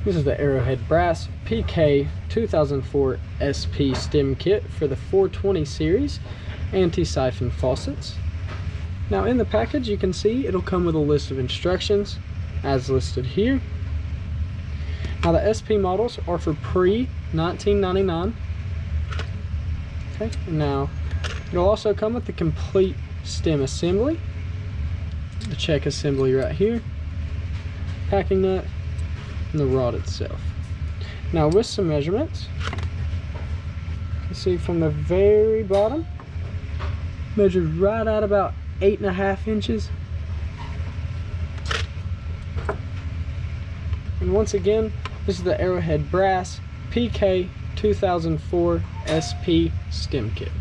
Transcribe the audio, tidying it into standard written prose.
This is the Arrowhead Brass PK2004SP stem kit for the 420 series anti-siphon faucets. Now in the package you can see it'll come with a list of instructions as listed here. Now the SP models are for pre-1999. Okay, now it'll also come with the complete stem assembly, the check assembly right here, packing nut, and the rod itself. Now with some measurements, you can see from the very bottom, measures right at about 8.5 inches. And once again, this is the Arrowhead Brass PK2004SP stem kit.